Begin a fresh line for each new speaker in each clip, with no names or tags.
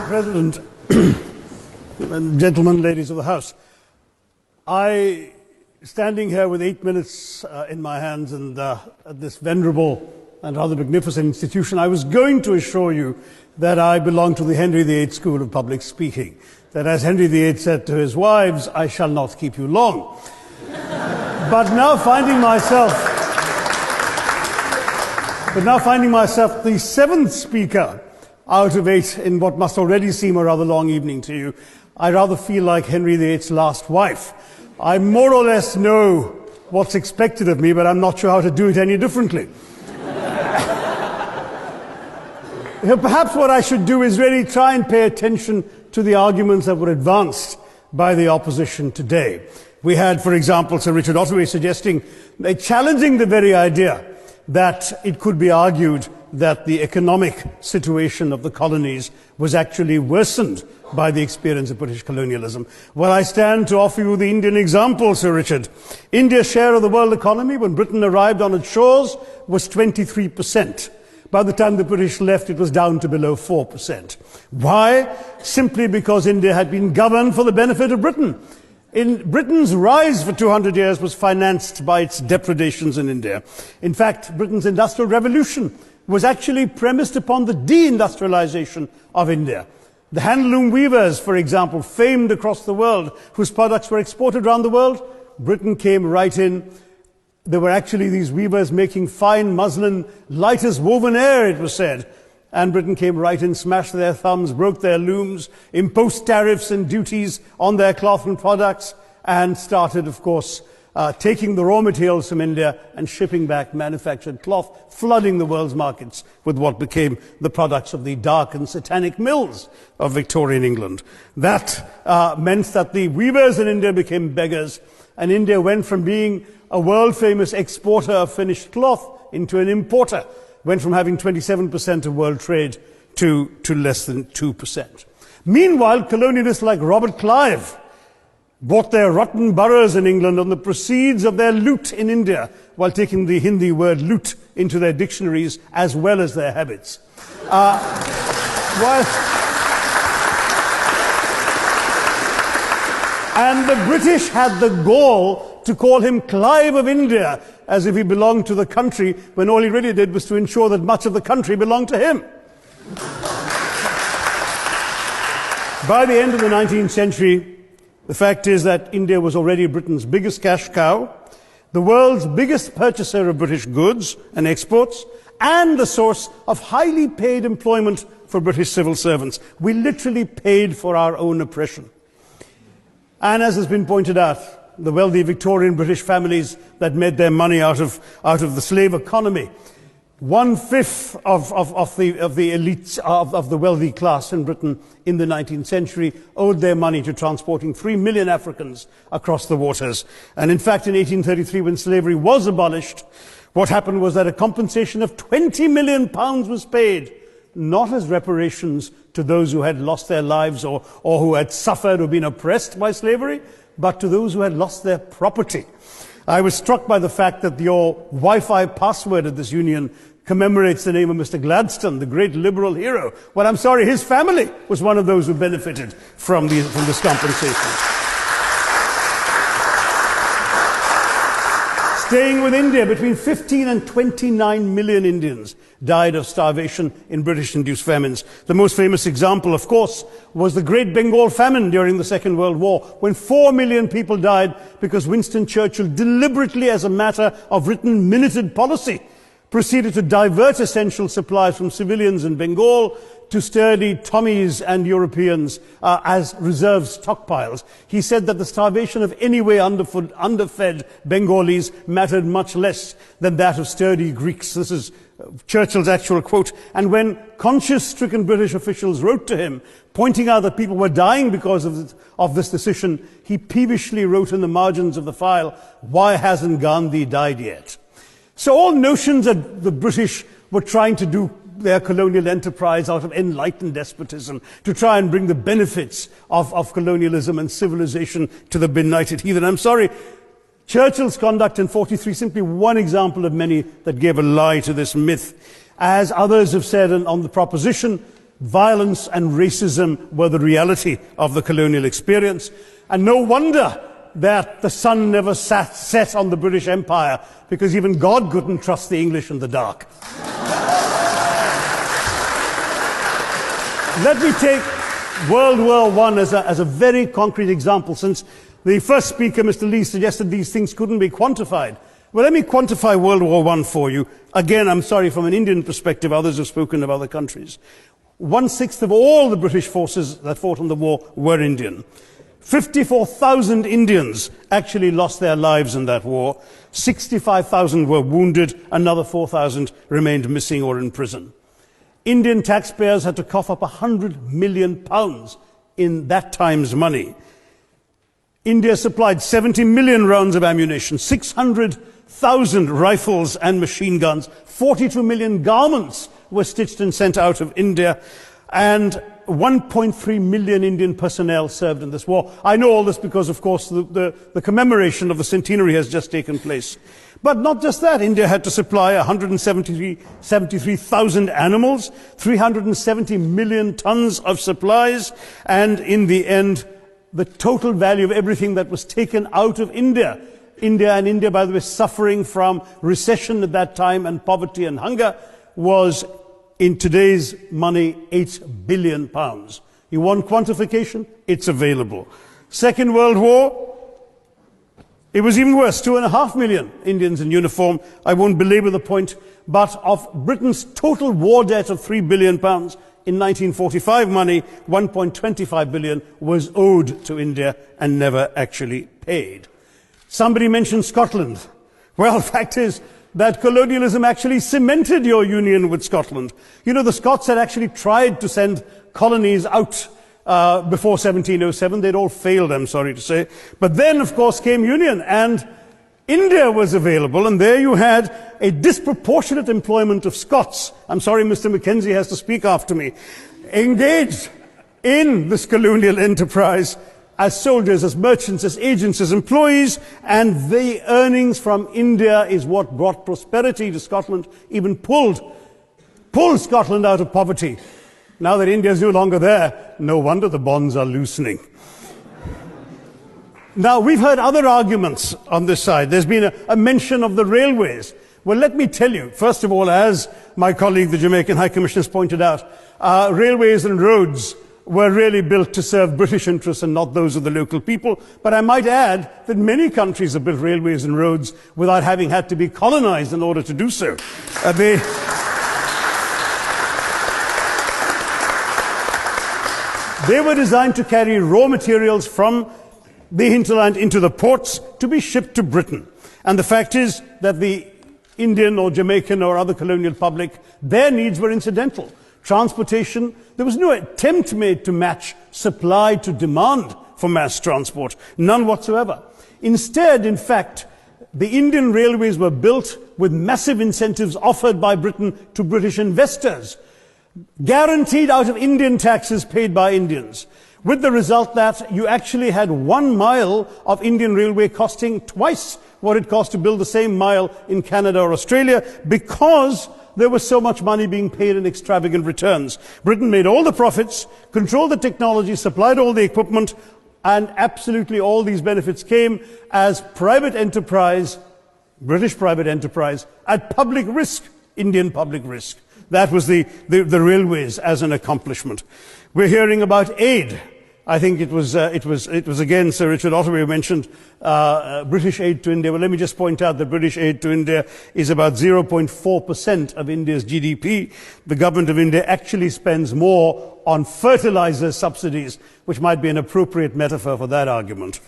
President, and gentlemen, ladies of the House, standing here with 8 minutes in my hands and at this venerable and rather magnificent institution, I was going to assure you that I belong to the Henry VIII School of Public Speaking, that as Henry VIII said to his wives, I shall not keep you long. But now finding myself the seventh speaker out of 8 in what must already seem a rather long evening to you, I rather feel like Henry VIII's last wife. I more or less know what's expected of me, but I'm not sure how to do it any differently. Perhaps what I should do is really try and pay attention to the arguments that were advanced by the opposition today. We had, for example, Sir Richard Ottaway suggesting, challenging the very idea that it could be argued that the economic situation of the colonies was actually worsened by the experience of British colonialism. Well, I stand to offer you the Indian example, Sir Richard. India's share of the world economy when Britain arrived on its shores was 23%. By the time the British left, it was down to below 4%. Why? Simply because India had been governed for the benefit of Britain. Britain's rise for 200 years was financed by its depredations in India. In fact, Britain's industrial revolution was actually premised upon the deindustrialization of India. The handloom weavers, for example, famed across the world, whose products were exported around the world, Britain came right in. There were actually these weavers making fine muslin, light as woven air, it was said. And Britain came right in, smashed their thumbs, broke their looms, imposed tariffs and duties on their cloth and products, and started, of course, taking the raw materials from India and shipping back manufactured cloth, flooding the world's markets with what became the products of the dark and satanic mills of Victorian England. That meant that the weavers in India became beggars, and India went from being a world-famous exporter of finished cloth into an importer, went from having 27% of world trade to less than 2%. Meanwhile, colonialists like Robert Clive bought their rotten boroughs in England on the proceeds of their loot in India, while taking the Hindi word loot into their dictionaries as well as their habits. And the British had the gall to call him Clive of India, as if he belonged to the country, when all he really did was to ensure that much of the country belonged to him. By the end of the 19th century, the fact is that India was already Britain's biggest cash cow, the world's biggest purchaser of British goods and exports, and the source of highly paid employment for British civil servants. We literally paid for our own oppression. And as has been pointed out, the wealthy Victorian British families that made their money out of the slave economy, 1/5 of the elites of the wealthy class in Britain in the 19th century owed their money to transporting 3 million Africans across the waters. And in fact, in 1833, when slavery was abolished, what happened was that a compensation of £20 million was paid, not as reparations to those who had lost their lives or who had suffered or been oppressed by slavery, but to those who had lost their property. I was struck by the fact that your Wi-Fi password at this union commemorates the name of Mr. Gladstone, the great liberal hero. Well, I'm sorry, his family was one of those who benefited from this compensation. Staying with India, between 15 and 29 million Indians died of starvation in British-induced famines. The most famous example, of course, was the Great Bengal Famine during the Second World War, when 4 million people died because Winston Churchill, deliberately as a matter of written minuted policy, proceeded to divert essential supplies from civilians in Bengal to sturdy Tommies and Europeans as reserve stockpiles. He said that the starvation of anyway underfed Bengalis mattered much less than that of sturdy Greeks. This is Churchill's actual quote. And when conscience-stricken British officials wrote to him, pointing out that people were dying because of this decision, he peevishly wrote in the margins of the file, "Why hasn't Gandhi died yet?" So all notions that the British were trying to do their colonial enterprise out of enlightened despotism, to try and bring the benefits of colonialism and civilization to the benighted heathen. I'm sorry, Churchill's conduct in 43, simply one example of many that gave a lie to this myth. As others have said on the proposition, Violence and racism were the reality of the colonial experience. And no wonder that the sun never set on the British Empire, because even God couldn't trust the English in the dark. Let me take World War I as a very concrete example, since the first speaker, Mr. Lee, suggested these things couldn't be quantified. Well, let me quantify World War I for you. Again, I'm sorry, from an Indian perspective, others have spoken of other countries. 1/6 of all the British forces that fought in the war were Indian. 54,000 Indians actually lost their lives in that war. 65,000 were wounded. Another 4,000 remained missing or in prison. Indian taxpayers had to cough up £100 million in that time's money. India supplied 70 million rounds of ammunition, 600,000 rifles and machine guns, 42 million garments were stitched and sent out of India, and 1.3 million Indian personnel served in this war. I know all this because, of course, the commemoration of the centenary has just taken place. But not just that, India had to supply 173,000 animals, 370 million tons of supplies, and in the end, the total value of everything that was taken out of India, India, by the way, suffering from recession at that time and poverty and hunger, was, in today's money, £8 billion. You want quantification? It's available. Second World War, it was even worse, 2.5 million Indians in uniform. I won't belabor the point, but of Britain's total war debt of £3 billion, in 1945 money, 1.25 billion was owed to India and never actually paid. Somebody mentioned Scotland. Well, the fact is that colonialism actually cemented your union with Scotland. You know, the Scots had actually tried to send colonies out before 1707. They'd all failed, I'm sorry to say. But then, of course, came union, and India was available, and there you had a disproportionate employment of Scots. I'm sorry, Mr. Mackenzie has to speak after me. Engaged in this colonial enterprise as soldiers, as merchants, as agents, as employees, and the earnings from India is what brought prosperity to Scotland, even pulled Scotland out of poverty. Now that India is no longer there, no wonder the bonds are loosening. Now, we've heard other arguments on this side. There's been a mention of the railways. Well, let me tell you, first of all, as my colleague, the Jamaican High Commissioner, has pointed out, railways and roads were really built to serve British interests and not those of the local people. But I might add that many countries have built railways and roads without having had to be colonized in order to do so. They were designed to carry raw materials from the hinterland into the ports to be shipped to Britain. And the fact is that the Indian or Jamaican or other colonial public, their needs were incidental. Transportation, there was no attempt made to match supply to demand for mass transport, none whatsoever. Instead, in fact, the Indian railways were built with massive incentives offered by Britain to British investors, guaranteed out of Indian taxes paid by Indians, with the result that you actually had 1 mile of Indian railway costing twice what it cost to build the same mile in Canada or Australia, because there was so much money being paid in extravagant returns. Britain made all the profits, controlled the technology, supplied all the equipment, and absolutely all these benefits came as private enterprise, British private enterprise, at public risk, Indian public risk. That was the railways as an accomplishment. We're hearing about aid. I think it was again Sir Richard Ottaway who mentioned British aid to India. Well, let me just point out that British aid to India is about 0.4% of India's GDP. The government of India actually spends more on fertilizer subsidies, which might be an appropriate metaphor for that argument.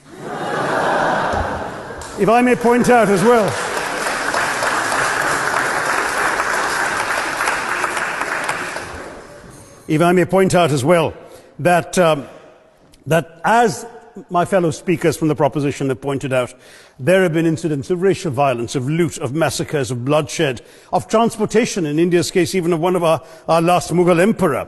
If I may point out as well, that as my fellow speakers from the proposition have pointed out, there have been incidents of racial violence, of loot, of massacres, of bloodshed, of transportation, in India's case even of one of our last Mughal emperor.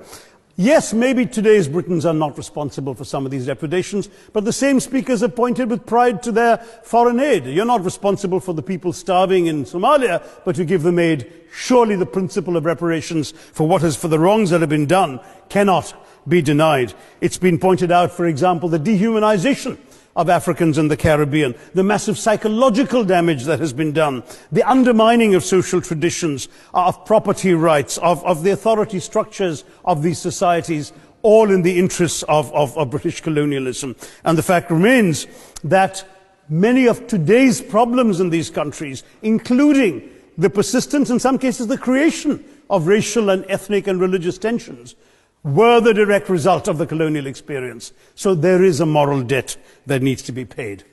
Yes, maybe today's Britons are not responsible for some of these depredations, but the same speakers have pointed with pride to their foreign aid. You're not responsible for the people starving in Somalia, but you give them aid. Surely the principle of reparations for the wrongs that have been done cannot be denied. It's been pointed out, for example, the dehumanization of Africans in the Caribbean, the massive psychological damage that has been done, the undermining of social traditions, of property rights, of the authority structures of these societies, all in the interests of British colonialism. And the fact remains that many of today's problems in these countries, including the persistence, in some cases the creation of racial and ethnic and religious tensions, were the direct result of the colonial experience. So there is a moral debt that needs to be paid.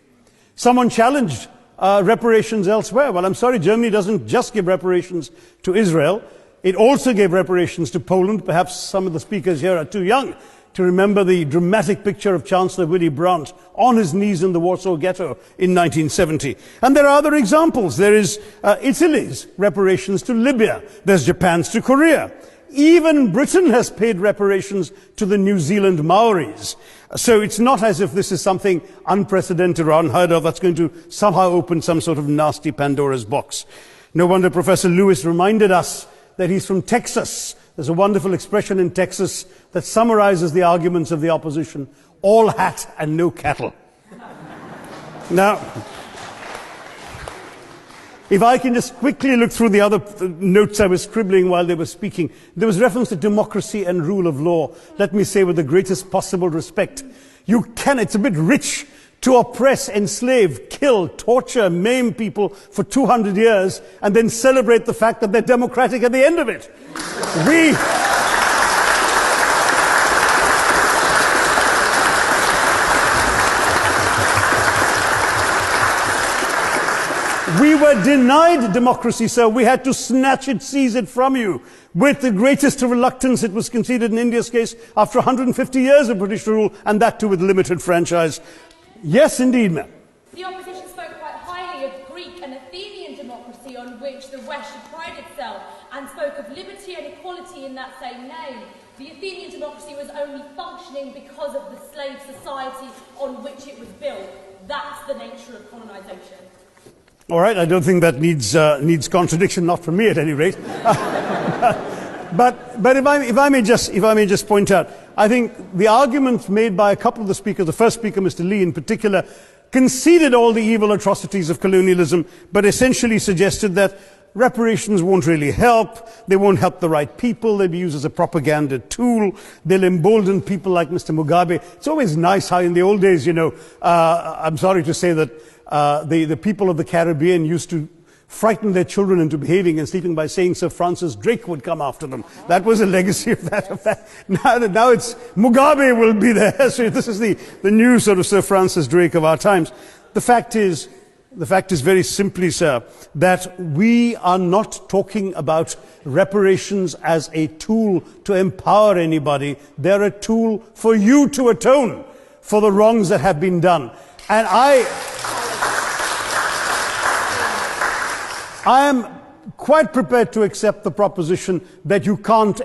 Someone challenged reparations elsewhere. Well, I'm sorry, Germany doesn't just give reparations to Israel. It also gave reparations to Poland. Perhaps some of the speakers here are too young to remember the dramatic picture of Chancellor Willy Brandt on his knees in the Warsaw Ghetto in 1970. And there are other examples. There is Italy's reparations to Libya. There's Japan's to Korea. Even Britain has paid reparations to the New Zealand Maoris. So it's not as if this is something unprecedented or unheard of that's going to somehow open some sort of nasty Pandora's box. No wonder Professor Lewis reminded us that he's from Texas. There's a wonderful expression in Texas that summarizes the arguments of the opposition: all hat and no cattle. Now, if I can just quickly look through the other notes I was scribbling while they were speaking. There was reference to democracy and rule of law. Let me say with the greatest possible respect, it's a bit rich to oppress, enslave, kill, torture, maim people for 200 years and then celebrate the fact that they're democratic at the end of it. We were denied democracy, sir. We had to snatch it, seize it from you. With the greatest reluctance, it was conceded in India's case after 150 years of British rule, and that too with limited franchise. Yes, indeed, ma'am.
The opposition spoke quite highly of Greek and Athenian democracy on which the West should pride itself, and spoke of liberty and equality in that same name. The Athenian democracy was only functioning because of the slave society on which it was built. That's the nature of colonisation.
All right, I don't think that needs contradiction, not from me at any rate. But if I may just point out, I think the argument made by a couple of the speakers, the first speaker, Mr. Lee in particular, conceded all the evil atrocities of colonialism, but essentially suggested that reparations won't really help. They won't help the right people. They'll be used as a propaganda tool. They'll embolden people like Mr. Mugabe. It's always nice how in the old days, I'm sorry to say that the people of the Caribbean used to frighten their children into behaving and sleeping by saying Sir Francis Drake would come after them. That was a legacy of that. Now it's Mugabe will be there. So this is the new sort of Sir Francis Drake of our times. The fact is very simply, sir, that we are not talking about reparations as a tool to empower anybody. They're a tool for you to atone for the wrongs that have been done. And I am quite prepared to accept the proposition that you can't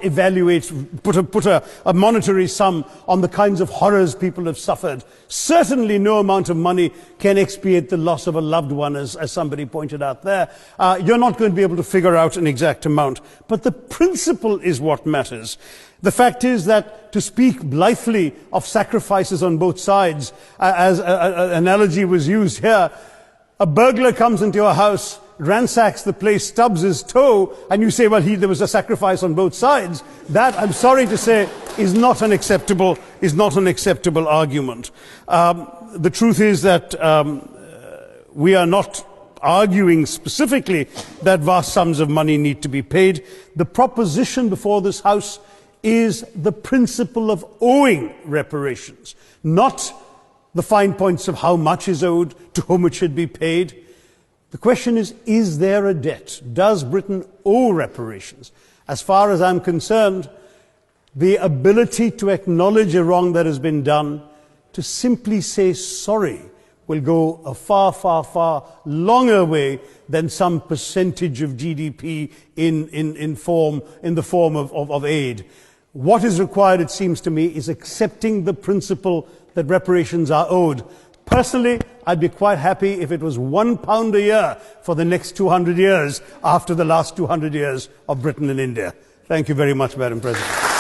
put a monetary sum on the kinds of horrors people have suffered. Certainly no amount of money can expiate the loss of a loved one, as somebody pointed out there. You're not going to be able to figure out an exact amount. But the principle is what matters. The fact is that to speak blithely of sacrifices on both sides, as an analogy was used here, a burglar comes into your house, ransacks the place, stubs his toe, and you say, well, there was a sacrifice on both sides. That, I'm sorry to say, is not an acceptable argument. The truth is that we are not arguing specifically that vast sums of money need to be paid. The proposition before this House is the principle of owing reparations, not the fine points of how much is owed, to whom it should be paid. The question is there a debt? Does Britain owe reparations? As far as I'm concerned, the ability to acknowledge a wrong that has been done, to simply say sorry, will go a far, far, far longer way than some percentage of GDP in the form of aid. What is required, it seems to me, is accepting the principle that reparations are owed. Personally, I'd be quite happy if it was £1 a year for the next 200 years after the last 200 years of Britain and India. Thank you very much, Madam President.